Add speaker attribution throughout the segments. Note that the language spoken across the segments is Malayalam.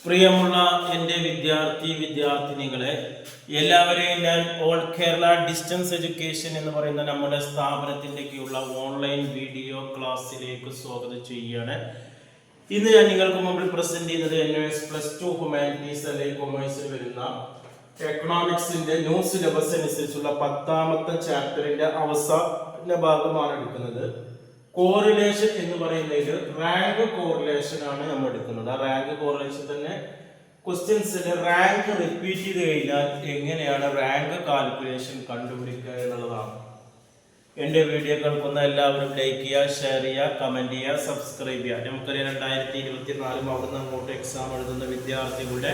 Speaker 1: പ്രിയമുള്ള എൻ്റെ വിദ്യാർത്ഥിനികളെ, എല്ലാവരെയും ഞാൻ ഓൾ കേരള ഡിസ്റ്റൻസ് എഡ്യൂക്കേഷൻ എന്ന് പറയുന്ന നമ്മുടെ സ്ഥാപനത്തിൻ്റെയൊക്കെയുള്ള ഓൺലൈൻ വീഡിയോ ക്ലാസ്സിലേക്ക് സ്വാഗതം ചെയ്യുകയാണ്. ഇന്ന് ഞാൻ നിങ്ങൾക്ക് മുമ്പിൽ പ്രസന്റ് ചെയ്യുന്നത് NUS +2 ഹ്യൂമാനിറ്റീസ് അല്ലെങ്കിൽ കൊമേഴ്സിൽ വരുന്ന എക്കണോമിക്സിന്റെ ന്യൂ സിലബസ് അനുസരിച്ചുള്ള 10ാമത്തെ ചാപ്റ്ററിന്റെ അവസാന ഭാഗമാണ് എടുക്കുന്നത്. കോറിലേഷൻ എന്ന് പറയുന്നതിൽ റാങ്ക് കോറിലേഷൻ ആണ് നമ്മൾ എടുക്കുന്നത്. ആ റാങ്ക് കോറിലേഷൻ തന്നെ ക്വസ്റ്റ്യൻസിന്റെ റാങ്ക് റിപ്പീറ്റ് ചെയ്ത് കഴിഞ്ഞാൽ എങ്ങനെയാണ് റാങ്ക് കാൽക്കുലേഷൻ കണ്ടുപിടിക്കുക എന്നുള്ളതാണ്. എൻ്റെ വീഡിയോ കേൾക്കുന്ന എല്ലാവരും ലൈക്ക് ചെയ്യുക, ഷെയർ ചെയ്യുക, കമന്റ് ചെയ്യുക, സബ്സ്ക്രൈബ് ചെയ്യുക. നമുക്കറിയാം 2024 അവിടുന്ന് അങ്ങോട്ട് എക്സാം എഴുതുന്ന വിദ്യാർത്ഥികളുടെ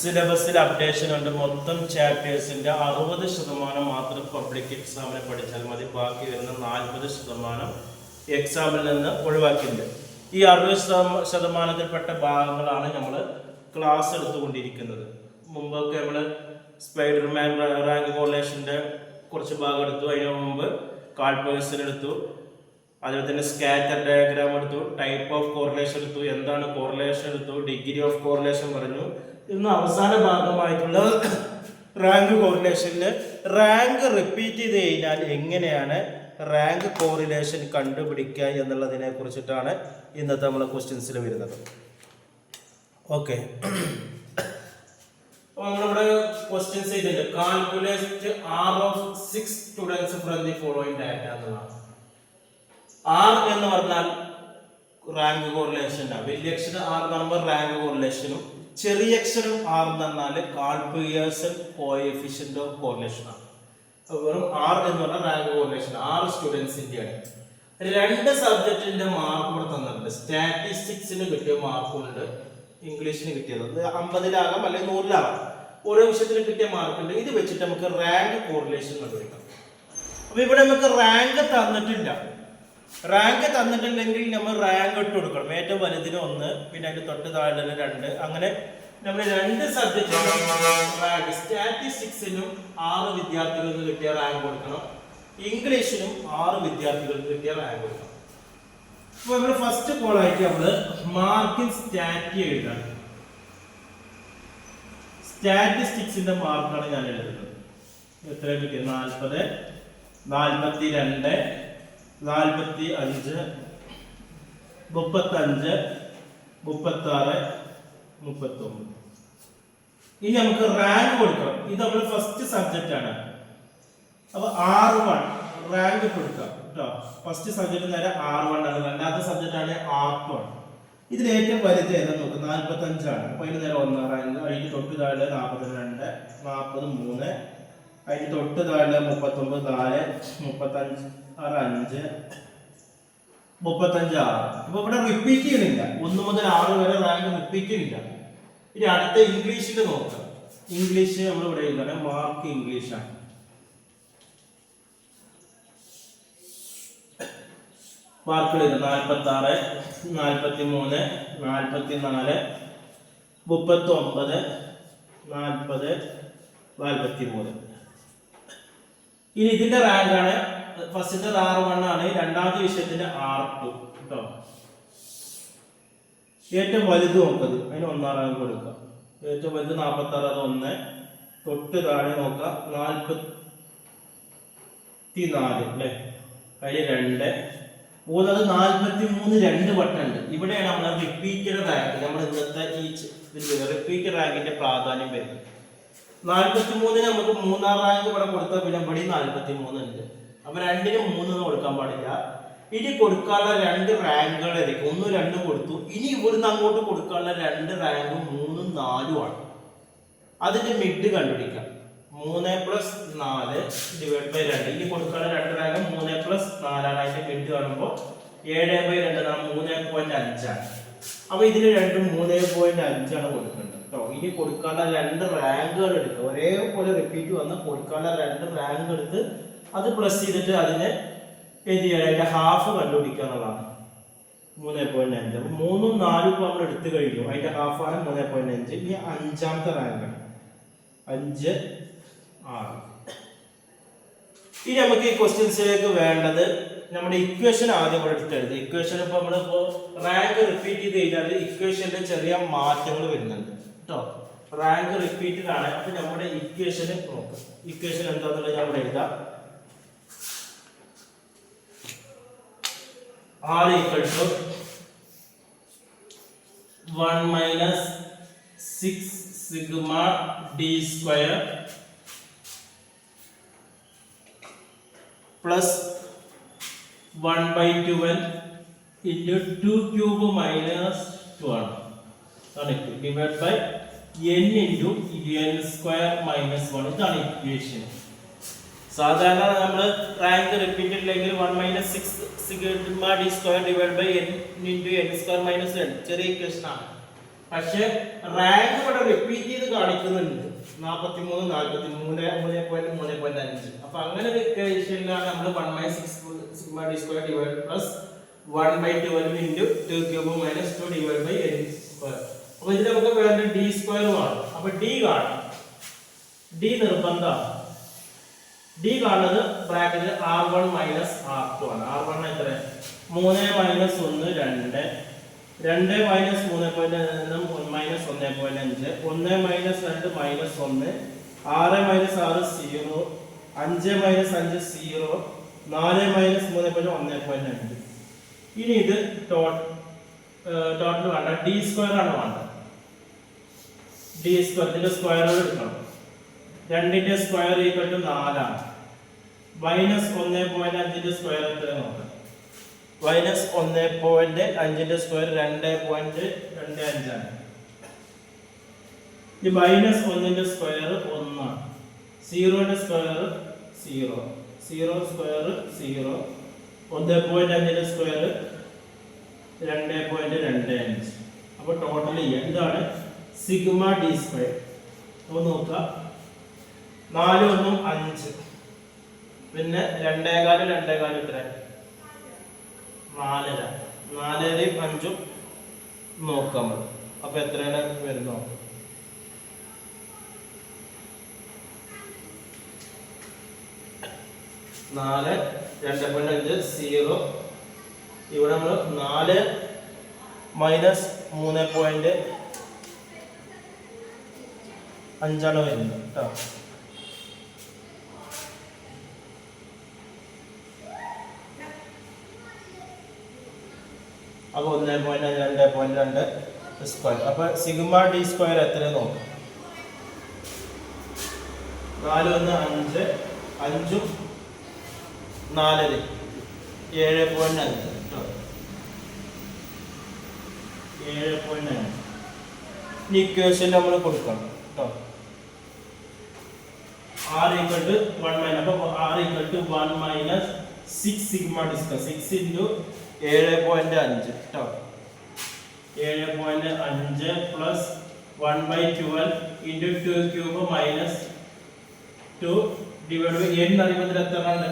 Speaker 1: സിലബസിൽ അപ്ഡേഷൻ ഉണ്ട്. മൊത്തം ചാപ്റ്റേഴ്സിന്റെ 60% മാത്രം പബ്ലിക് എക്സാമിനെ പഠിച്ചാൽ മതി. ബാക്കി വരുന്ന 40% എക്സാമിൽ നിന്ന് ഒഴിവാക്കിയിട്ടുണ്ട്. ഈ 60%ത്തിൽപ്പെട്ട ഭാഗങ്ങളാണ് നമ്മൾ ക്ലാസ് എടുത്തുകൊണ്ടിരിക്കുന്നത്. മുമ്പൊക്കെ നമ്മൾ സ്പൈഡർമാൻ റാങ്ക് കോറിലേഷന്റെ കുറച്ച് ഭാഗം എടുത്തു. അതിന് മുമ്പ് കാൾപേഴ്സൺ എടുത്തു, അതുപോലെ തന്നെ സ്കാറ്റർ ഡയഗ്രാം എടുത്തു, ടൈപ്പ് ഓഫ് കോറിലേഷൻ എടുത്തു, എന്താണ് കോറിലേഷൻ എടുത്തു, ഡിഗ്രി ഓഫ് കോറിലേഷൻ പറഞ്ഞു. ഇന്ന് അവസാന ഭാഗമായിട്ടുള്ള റാങ്ക് കോറിലേഷനിൽ റാങ്ക് റിപ്പീറ്റ് ചെയ്ത് കഴിഞ്ഞാൽ എങ്ങനെയാണ് റാങ്ക് കോറിലേഷൻ കണ്ടുപിടിക്കുക എന്നുള്ളതിനെ കുറിച്ചിട്ടാണ് ഇന്നത്തെ നമ്മളെ ക്വസ്റ്റ്യൻസിൽ വരുന്നത്. ഓക്കെ, നമ്മളിവിടെ ക്വസ്റ്റ്യൻസ് ചെയ്തിട്ടുണ്ട്. Calculate R of 6 students from the following data എന്നുള്ളതാണ്. R എന്ന് പറഞ്ഞാൽ റാങ്ക് കോറിലേഷൻ, വലിയ അക്ഷരം R എന്ന് പറയുമ്പോൾ റാങ്ക് കോറിലേഷനും ചെറിയ അക്ഷരം R എന്ന് പറഞ്ഞാൽ കാൾപിയേഴ്സൺ കോഎഫിഷ്യന്റ് ഓഫ് കോറിലേഷൻ ആണ്. വെറും R എന്ന് പറഞ്ഞാൽ റാങ്ക് കോറിലേഷൻ 6 സ്റ്റുഡൻസിന്റെ ആണ്. 2 സബ്ജക്റ്റിന്റെ മാർക്ക് ഇവിടെ തന്നിട്ടുണ്ട്. സ്റ്റാറ്റിസ്റ്റിക്സിന് കിട്ടിയ മാർക്കുണ്ട്, ഇംഗ്ലീഷിന് കിട്ടിയത് 50-ലാകാം അല്ലെങ്കിൽ 100-ലാകാം. ഓരോ വിഷയത്തിന് കിട്ടിയ മാർക്കുണ്ട്. ഇത് വെച്ചിട്ട് നമുക്ക് റാങ്ക് കോറിലേഷൻ കണ്ടുപിടിക്കാം. അപ്പൊ ഇവിടെ നമുക്ക് റാങ്ക് തന്നിട്ടില്ല. റാങ്ക് തന്നിട്ടില്ലെങ്കിൽ നമ്മൾ റാങ്ക് ഇട്ട് കൊടുക്കണം. ഏറ്റവും വലുതിന് 1, പിന്നെ അതിന്റെ തൊട്ട് താഴെ 2, അങ്ങനെ നമ്മൾ 2 സബ്ജക്റ്റിനും സ്റ്റാറ്റിസ്റ്റിക്സിനും 6 വിദ്യാർത്ഥികൾക്ക് കിട്ടിയ റാങ്ക് കൊടുക്കണം, ഇംഗ്ലീഷിനും 6 വിദ്യാർത്ഥികൾക്ക് കിട്ടിയ റാങ്ക് കൊടുക്കണം. അപ്പോൾ നമ്മൾ ഫസ്റ്റ് കോളായിട്ട് നമ്മൾ മാർക്കിംഗ് സ്റ്റാറ്റി എഴുതാൻ. സ്റ്റാറ്റിസ്റ്റിക്സിന്റെ മാർക്കാണ് ഞാൻ എഴുതുന്നത്. എത്ര കിട്ടിയത്? 40, 42, 45, 35, 36, 39. ഇനി നമുക്ക് റാങ്ക് കൊടുക്കണം. ഇത് നമ്മൾ ഫസ്റ്റ് സബ്ജക്റ്റ് ആണ്. അപ്പൊ R1 റാങ്ക് കൊടുക്കാം കേട്ടോ. ഫസ്റ്റ് സബ്ജക്ട് നേരെ R1 ആണ്. രണ്ടാമത്തെ സബ്ജക്റ്റ് ആണ് R2. ഇതിൽ ഏറ്റവും വലുത് ഏതാ നോക്കുക? 45 ആണ്. അപ്പൊ അതിന് നേരെ 1 റാങ്ക്. അതിന് തൊട്ട് താഴെ 42, 43, അതിന് തൊട്ട് താഴെ 39, 4, 35, 5, 35, 6. അപ്പൊ ഇവിടെ റിപ്പീറ്റ് ചെയ്യുന്നില്ല. 1 മുതൽ 6 വരെ റാങ്ക് റിപ്പീറ്റ് ചെയ്യുന്നില്ല. ഇനി അടുത്ത ഇംഗ്ലീഷിൽ നോക്കാം. ഇംഗ്ലീഷ് നമ്മൾ ഇവിടെ എഴുതണം. മാർക്ക് ഇംഗ്ലീഷാണ്. മാർക്ക് എഴുതാം. 46, 43, 44, 39, 40, 43. ഇനി ഇതിന്റെ റാങ്ക് ആണ്. ഫസ്റ്റിന്റെ R1 ആണ്, രണ്ടാമത്തെ വിഷയത്തിന്റെ R2 കേട്ടോ. ഏറ്റവും വലുത് നോക്കത്, അതിന് 1 റാങ്ക് കൊടുക്കാം. ഏറ്റവും വലുത് 46, അത് 1. തൊട്ട് താഴെ നോക്കാം 44 അല്ലേ, അതിന് 2. 3, അത് 43 2 വട്ടമുണ്ട്. ഇവിടെയാണ് നമ്മൾ റിപ്പീറ്റഡ് റാങ്ക്, നമ്മൾ ഇന്നത്തെ ഈ റിപ്പീറ്റഡ് റാങ്കിന്റെ പ്രാധാന്യം വരുന്നത്. 43 നമുക്ക് 3-ാം റാങ്ക് ഇവിടെ കൊടുത്താൽ പിന്നെ ഇവിടെ 43 ഉണ്ട്. അപ്പൊ 2-ന് 3 കൊടുക്കാൻ പാടില്ല. ഇനി കൊടുക്കാനുള്ള 2 റാങ്കുകൾ ആയിരിക്കും. 1, 2 കൊടുത്തു. ഇനി ഇവിടുന്ന് അങ്ങോട്ട് കൊടുക്കാനുള്ള 2 റാങ്കും 3, 4 ആണ്. അതിന്റെ മിഡ് കണ്ടുപിടിക്കാം. 3 + 4 ഡിവൈഡ് ബൈ 2. ഇനി കൊടുക്കാനുള്ള 2 റാങ്കും 3 + 4 ആണ്. അതിന്റെ മിഡ് കാണുമ്പോൾ 7/2 3.5 ആണ്. അപ്പൊ ഇതിന് രണ്ടും 3.5 ആണ് കൊടുക്കേണ്ടത് കേട്ടോ. ഇനി കൊടുക്കാനുള്ള 2 റാങ്കുകൾ എടുക്കുക. ഒരേപോലെ റിപ്പീറ്റ് വന്ന് കൊടുക്കാനുള്ള 2 റാങ്ക് എടുത്ത് അത് പ്ലസ് ചെയ്തിട്ട് അതിനെ എന്ത് ചെയ്യുക? അതിന്റെ ഹാഫ് കണ്ടുപിടിക്കുക എന്നുള്ളതാണ്. 3.5. അപ്പൊ 3ഉം 4ഉം ഇപ്പൊ നമ്മൾ എടുത്തു കഴിഞ്ഞു. അതിന്റെ ഹാഫാണ് 3.5. ഇനി 5ാമത്തെ റാങ്കാണ് 5, 6. ഇനി നമുക്ക് ഈ ക്വസ്റ്റ്യൻസിലേക്ക് വേണ്ടത് നമ്മുടെ ഇക്വേഷൻ ആദ്യം ഇവിടെ എടുത്ത് എഴുതി. ഇക്വേഷൻ ഇപ്പൊ നമ്മളിപ്പോ റാങ്ക് റിപ്പീറ്റ് ചെയ്ത് കഴിഞ്ഞാൽ ഇക്വേഷനിൽ ചെറിയ മാറ്റങ്ങൾ വരുന്നുണ്ട് കേട്ടോ. റാങ്ക് റിപ്പീറ്റഡ് ആണ്. അപ്പൊ നമ്മുടെ ഇക്വേഷന് നോക്കാം. ഇക്വേഷൻ എന്താന്നുള്ളത് ഞാൻ ഇവിടെ എഴുതാം. R equal to 1 minus 6 sigma d square plus 1 by 12 into 2 cube minus 12 divided by n into n square minus 1. ഇതാണ് ഇക്വേഷൻ. സാധാരണ നമ്മൾ റാങ്ക് റിപ്പീറ്റഡ് അല്ലെങ്കിൽ 1 minus 6 sigma d square divided by n into n square minus 1 ചെറിയ ഇക്വേഷൻ ആണ്. പക്ഷേ റാങ്ക് ഇവിടെ റിപ്പീറ്റ് ചെയ്ത് കാണിക്കുന്നുണ്ട് 43 43 3.3.5. അപ്പൊ അങ്ങനെ ഒരു ഇക്വേഷനിലാണ് നമ്മൾ 1 minus 6 sigma d square divided plus 1 by 12 into 2 cube minus 2 divided by n square. അപ്പൊ ഇതിൽ നമുക്ക് വേണ്ട d square ആണ്. അപ്പൊ d കാണാം. d നിർബന്ധമാണ്. d കാണുന്നത് ബ്രാക്കറ്റിൽ r1 minus r2 ആണ്. r1 എത്ര? 3 minus 1 2 2 minus 3.1 minus 1.5 1 minus 2 minus 1 6 minus 6 0 5 minus 5 0 4 minus 3.1.5. ഇനി ഇത് ടോട്ടൽ വേണ്ട d സ്ക്വയർ ആണ് വേണ്ടത്. d സ്ക്വയർ ഇതിന്റെ സ്ക്വയർ എടുക്കണം. 2ന്റെ സ്ക്വയർ ഈക്വൽ ടു 4 ആണ്. മൈനസ് 1.5ന്റെ സ്ക്വയർ എത്ര നോക്കാം. മൈനസ് 1.5ന്റെ സ്ക്വയർ 2.25 ആണ്. ഈ മൈനസ് 1ന്റെ സ്ക്വയർ 1 ആണ്. 0ന്റെ സ്ക്വയർ 0 0 സ്ക്വയർ 0 1.5ന്റെ സ്ക്വയർ 2.25. അപ്പോൾ ടോട്ടൽ ചെയ്യാം. ഇതാണ് സിഗ്മ ഡി സ്ക്വയർ. അപ്പോൾ നോക്കാം. 4 1 5 പിന്നെ 2 എത്ര? 4 4 5 നോക്കാം. അപ്പൊ എത്രയാണ് വരുന്നത്? 4 2.5 0. ഇവിടെ നമ്മൾ 4 മൈനസ് 3.5 വരുന്നത് കേട്ടോ. അപ്പൊ 1.2 സ്ക്വയർ. അപ്പൊ സിഗ്മ ഡി സ്ക്വയർ എത്ര നോക്കാം. 4 1 5 5 4 7.5 7.5. ഇക്വേഷൻ നമ്മൾ കൊടുക്കണം കേട്ടോ. r equal to 1 minus. അപ്പോൾ r equal to 1 minus 6 sigma d square 6 into 7.5 കേട്ടോ. 7.5 plus 1 by 12 into 2 cube minus 2 divided by n അറിയുമ്പോൾ എത്ര ആണ്?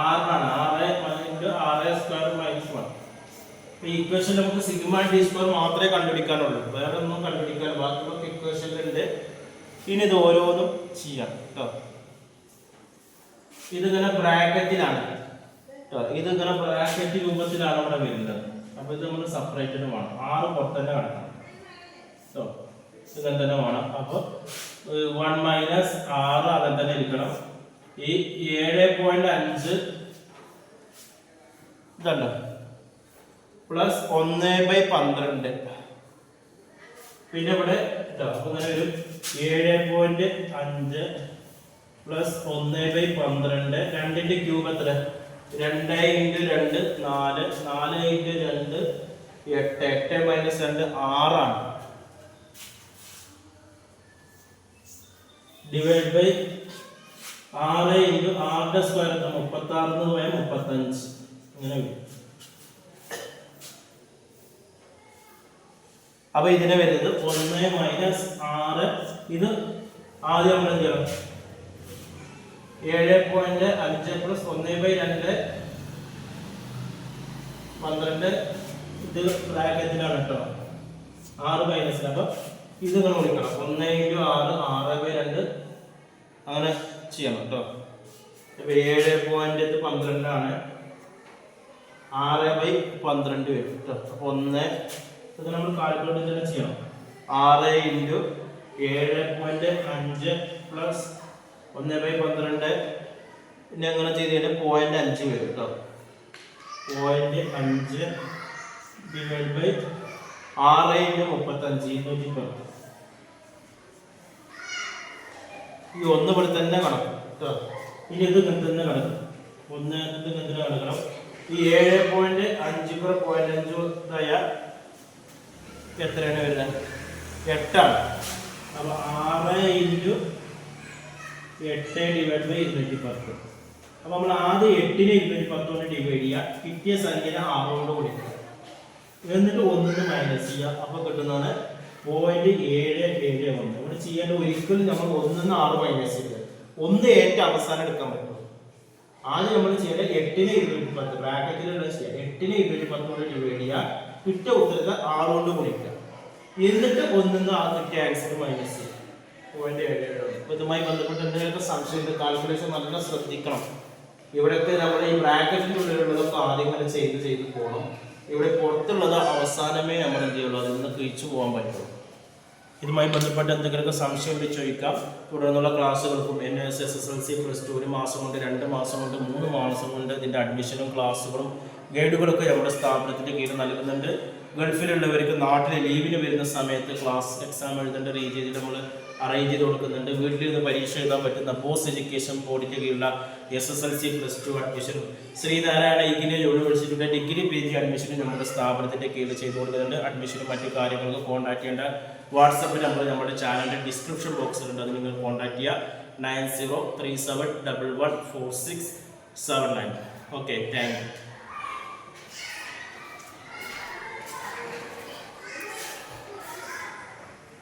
Speaker 1: 6 ആണ്. 6 into 6 square minus 1. ഈ ഇക്വേഷൻ നമുക്ക് സിഗ്മ ഡി സ്ക്വയർ മാത്രമേ കണ്ടുപിടിക്കാനുള്ളൂ. വേറെ ഒന്നും കണ്ടുപിടിക്കാൻ ബാക്കിയുള്ള ഇക്വേഷനിലുണ്ട്. ഇനി ഇത് ഓരോന്നും ചെയ്യാം കേട്ടോ. ഇതിങ്ങനെ ബ്രാക്കറ്റിലാണ് കേട്ടോ. ഇതിങ്ങനെ ബ്രാക്കറ്റ് രൂപത്തിലാണ് ഇവിടെ വരുന്നത്. അപ്പൊ ഇത് നമ്മൾ സെപ്പറേറ്റഡ് വേണം. 6 പുറത്തന്നെ കിടക്കണം കേട്ടോ. ഇങ്ങനെ തന്നെ വേണം. അപ്പൊ 1 മൈനസ് 6 അങ്ങനെ തന്നെ ഇരിക്കണം. ഈ 7.5 ഇതല്ലോ പ്ലസ് 1/12. പിന്നെ ഇവിടെ ഇങ്ങനെ വരും 7.5 പ്ലസ് 1/12. 2ന്റെ ക്യൂബ് എത്ര? 2 into 2 4 4 into 2 8 8 minus 2 6 ആണ്. ഡിവൈഡ് ബൈ 6 into 6ന്റെ സ്ക്വയർ 36 പോയാൽ 35 ഇങ്ങനെ വരും. അപ്പൊ ഇതിനെ വരുന്നത് 1 മൈനസ് 6. ഇത് ആദ്യം നമ്മൾ എന്ത് ചെയ്യണം? 7.5 പ്ലസ് 1/2 12. ഇത് ബ്രാക്കറ്റിലാണ് കേട്ടോ. 6 മൈനസ്. അപ്പൊ ഇത് നമ്മൾ വിളിക്കണം 1 into 6 6/2 അങ്ങനെ ചെയ്യണം കേട്ടോ. 7.12 ആണ്. 6/12 വരും കേട്ടോ. അപ്പോൾ 1 ഇത് നമ്മൾ കാൽക്കുലേറ്റ് തന്നെ ചെയ്യണം. 6 × 7.5 പ്ലസ് 1/12 പിന്നെ അങ്ങനെ ചെയ്ത് കഴിഞ്ഞാൽ 0.5 വരും കേട്ടോ. 0.5 ഡിവൈഡ് ബൈ 6 × 35 210. ഈ 1 ഇവിടെ തന്നെ കണക്കും കേട്ടോ. ഇനി ഇത് ഇങ്ങനെ തന്നെ കണക്കും. 1 ഇത് ഇങ്ങനെ തന്നെ കണക്കണം. ഈ 7.5 കൂടെ 0.5 ഇതായ എത്രയാണ് വരുന്നത്? 8 ആണ്. അപ്പോൾ 6 × 8 ഡിവൈഡ് ബൈ 210. അപ്പോൾ നമ്മൾ ആദ്യം 8നെ 210 കൊണ്ട് ഡിവൈഡ് ചെയ്യുക. കിട്ടിയ സംഖ്യനെ 6 കൊണ്ട് ഗുണിക്കുക. എന്നിട്ട് 1 മൈനസ് ചെയ്യുക. അപ്പോൾ കിട്ടുന്നതാണ് 0.771. ഇവിടെ ചെയ്യേണ്ട ഒരിക്കലും നമ്മൾ 1 6 മൈനസ് ചെയ്യുക. 1 ഏറ്റവും അവസാനം എടുക്കാൻ പറ്റും. ആദ്യം നമ്മൾ ചെയ്യേണ്ടത് 8നെ 210 ബ്രാക്കറ്റിലുള്ള ചെയ്യുക. 8നെ 210 കൊണ്ട് ഡിവൈഡ് ചെയ്യുക. കിട്ടിയ ഉത്തരത്തെ 6 കൊണ്ട് ഗുണിക്കുക. എന്നിട്ട് 1 ആ കിട്ടിയ ആൻസർ മൈനസ് ചെയ്യുക. 0.77. അപ്പോൾ ഇതുമായി ബന്ധപ്പെട്ട് എന്തെങ്കിലും സംശയമുണ്ട്, കാൽക്കുലേഷൻ നല്ല ശ്രദ്ധിക്കണം. ഇവിടെയൊക്കെ നമ്മുടെ ഈ ബ്രാക്കറ്റിൻ്റെ ഉള്ളിലുള്ളതൊക്കെ ആദ്യം ഇങ്ങനെ ചെയ്ത് പോകണം. ഇവിടെ പുറത്തുള്ളത് അവസാനമേ നമ്മൾ എന്ത് ചെയ്യുള്ളൂ, അതിൽ നിന്ന് കഴിച്ചു പോകാൻ പറ്റുള്ളൂ. ഇതുമായി ബന്ധപ്പെട്ട് എന്തെങ്കിലുമൊക്കെ സംശയം ഉണ്ടെങ്കിൽ ചോദിക്കാം. തുടർന്നുള്ള ക്ലാസ്സുകൾക്കും NS SSLC +2 1 മാസം കൊണ്ട് 2 മാസം കൊണ്ട് 3 മാസം കൊണ്ട് ഇതിൻ്റെ അഡ്മിഷനും ക്ലാസ്സുകളും ഗൈഡുകളൊക്കെ നമ്മുടെ സ്ഥാപനത്തിൻ്റെ കീഴിൽ നൽകുന്നുണ്ട്. ഗൾഫിലുള്ളവർക്ക് നാട്ടിലെ ലീവിന് വരുന്ന സമയത്ത് ക്ലാസ് എക്സാം എഴുതേണ്ട രീതിയിൽ നമ്മൾ അറേഞ്ച് ചെയ്ത് കൊടുക്കുന്നുണ്ട്. വീട്ടിൽ നിന്ന് പരീക്ഷ എഴുതാൻ പറ്റുന്ന പോസ്റ്റ് എഡ്യൂക്കേഷൻ ബോർഡിൻ്റെ കീഴിലുള്ള SSLC +2 അഡ്മിഷനും ശ്രീനാരായണ ഇഗ്നോ യൂണിവേഴ്സിറ്റിയുടെ ഡിഗ്രി PG അഡ്മിഷനും നമ്മുടെ സ്ഥാപനത്തിൻ്റെ കീഴിൽ ചെയ്തു കൊടുക്കുന്നുണ്ട്. അഡ്മിഷനും മറ്റു കാര്യങ്ങൾക്ക് കോൺടാക്ട് ചെയ്യേണ്ട വാട്സപ്പ് നമ്പർ നമ്മുടെ ചാനലിൻ്റെ ഡിസ്ക്രിപ്ഷൻ ബോക്സിലുണ്ട്. അത് നിങ്ങൾ കോൺടാക്ട് ചെയ്യുക. 9037114679. Okay, thank you.